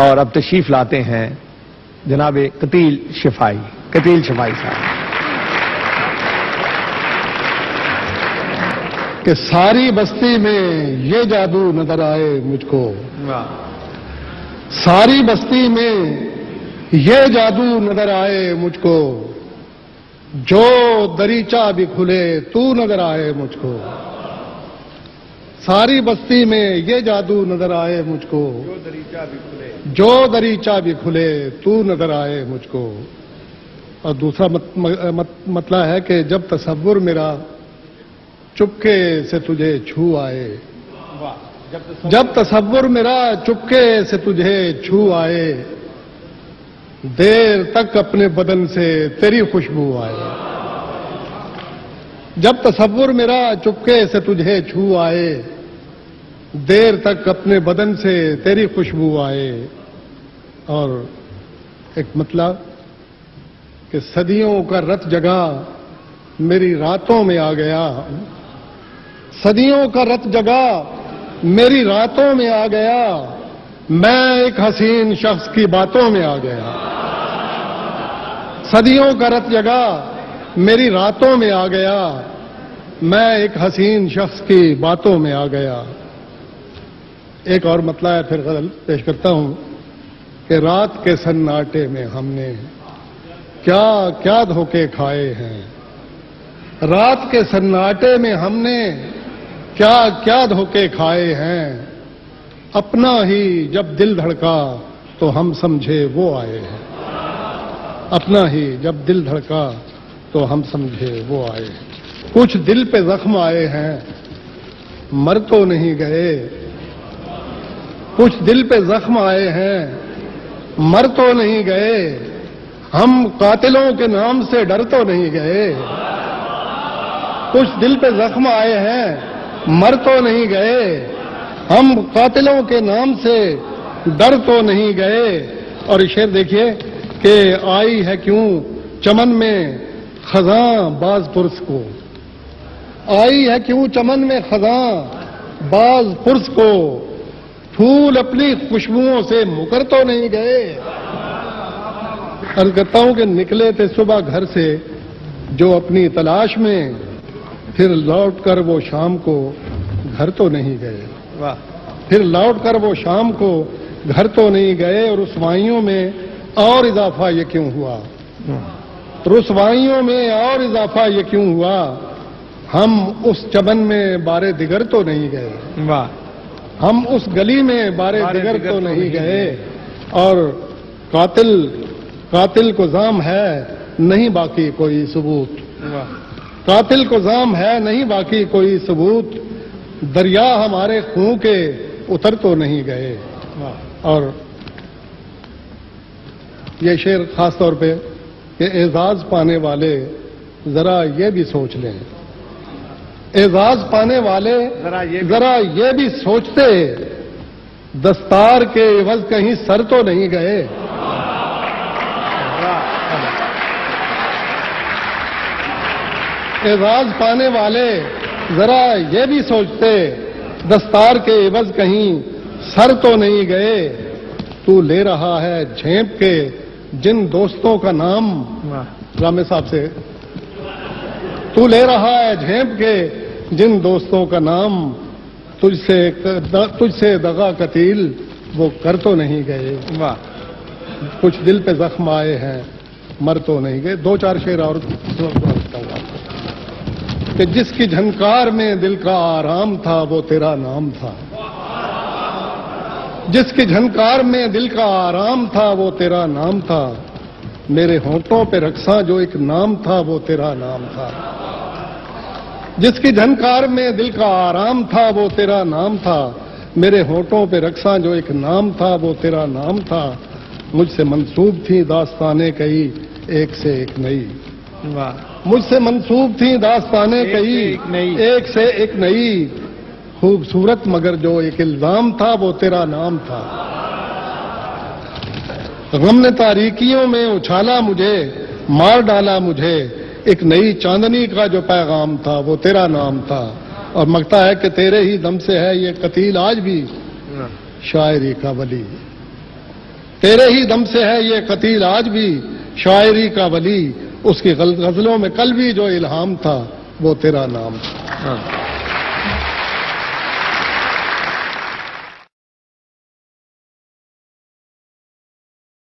اور اب تشریف لاتے ہیں جناب قتیل شفائی صاحب کہ ساری بستی میں یہ جادو نظر آئے مجھ کو، ساری بستی میں یہ جادو نظر آئے مجھ کو، جو دریچہ بھی کھلے تو نظر آئے مجھ کو، ساری بستی میں یہ جادو نظر آئے مجھ کو، جو دریچہ بھی کھلے تو نظر آئے مجھ کو۔ اور دوسرا مطلب ہے کہ جب تصور میرا چپکے سے تجھے چھو آئے، جب تصور میرا چپکے سے تجھے چھو آئے، دیر تک اپنے بدن سے تیری خوشبو آئے، جب تصور میرا چپکے سے تجھے چھو آئے، دیر تک اپنے بدن سے تیری خوشبو آئے۔ اور ایک مطلب کہ صدیوں کا رت جگا میری راتوں میں آ گیا، صدیوں کا رت جگا میری راتوں میں آ گیا، میں ایک حسین شخص کی باتوں میں آ گیا، صدیوں کا رت جگا میری راتوں میں آ گیا، میں ایک حسین شخص کی باتوں میں آ گیا۔ ایک اور مطلب ہے، پھر غزل پیش کرتا ہوں کہ رات کے سناٹے میں ہم نے کیا کیا دھوکے کھائے ہیں، رات کے سناٹے میں ہم نے کیا کیا دھوکے کھائے ہیں، اپنا ہی جب دل دھڑکا تو ہم سمجھے وہ آئے ہیں، اپنا ہی جب دل دھڑکا تو ہم سمجھے وہ آئے ہیں۔ کچھ دل پہ زخم آئے ہیں مر تو نہیں گئے، کچھ دل پہ زخم آئے ہیں مر تو نہیں گئے، ہم قاتلوں کے نام سے ڈر تو نہیں گئے، کچھ دل پہ زخم آئے ہیں مر تو نہیں گئے، ہم قاتلوں کے نام سے ڈر تو نہیں گئے۔ اور شعر دیکھیے کہ آئی ہے کیوں چمن میں خزاں باز پرس کو، آئی ہے کیوں چمن میں خزاں باز پرس کو، پھول اپنی خوشبوؤں سے مکر تو نہیں گئے۔ عرض کرتا ہوں کہ نکلے تھے صبح گھر سے جو اپنی تلاش میں، پھر لوٹ کر وہ شام کو گھر تو نہیں گئے، پھر لوٹ کر وہ شام کو گھر تو نہیں گئے۔ اور رسوائیوں میں اور اضافہ یہ کیوں ہوا، رسوائیوں میں اور اضافہ یہ کیوں ہوا، ہم اس چمن میں بارے دیگر تو نہیں گئے، ہم اس گلی میں بارے دیگر تو نہیں گئے۔ اور قاتل کو زام ہے نہیں باقی کوئی ثبوت، قاتل کو زام ہے نہیں باقی کوئی ثبوت، دریا ہمارے خون کے اتر تو نہیں گئے۔ اور یہ شعر خاص طور پہ کہ اعزاز پانے والے ذرا یہ بھی سوچ لیں، اعزاز پانے والے ذرا یہ بھی سوچتے، دستار کے عوض کہیں سر تو نہیں گئے، اعزاز پانے والے ذرا یہ بھی سوچتے، دستار کے عوض کہیں سر تو نہیں گئے۔ تو لے رہا ہے جھینپ کے جن دوستوں کا نام، رامے صاحب سے، تو لے رہا ہے جھینپ کے جن دوستوں کا نام، تجھ سے دغا قتیل وہ کر تو نہیں گئے، کچھ دل پہ زخم آئے ہیں مر تو نہیں گئے۔ دو چار شعر اور کہ جس کی جھنکار میں دل کا آرام تھا وہ تیرا نام تھا، جس کی جھنکار میں دل کا آرام تھا وہ تیرا نام تھا، میرے ہونٹوں پہ رقصاں جو ایک نام تھا وہ تیرا نام تھا، جس کی جھنکار میں دل کا آرام تھا وہ تیرا نام تھا، میرے ہونٹوں پہ رقصاں جو ایک نام تھا وہ تیرا نام تھا، مجھ سے منسوب تھی داستانیں کئی ایک سے ایک نئی، مجھ سے منسوب تھی داستانیں کئی ایک سے ایک نئی، خوبصورت مگر جو ایک الزام تھا وہ تیرا نام تھا، غم نے تاریکیوں میں اچھالا مجھے مار ڈالا مجھے، ایک نئی چاندنی کا جو پیغام تھا وہ تیرا نام تھا۔ اور مگتا ہے کہ تیرے ہی دم سے ہے یہ قتیل آج بھی شاعری کا ولی، تیرے ہی دم سے ہے یہ قتیل آج بھی شاعری کا ولی، اس کی غزلوں میں کل بھی جو الہام تھا وہ تیرا نام تھا.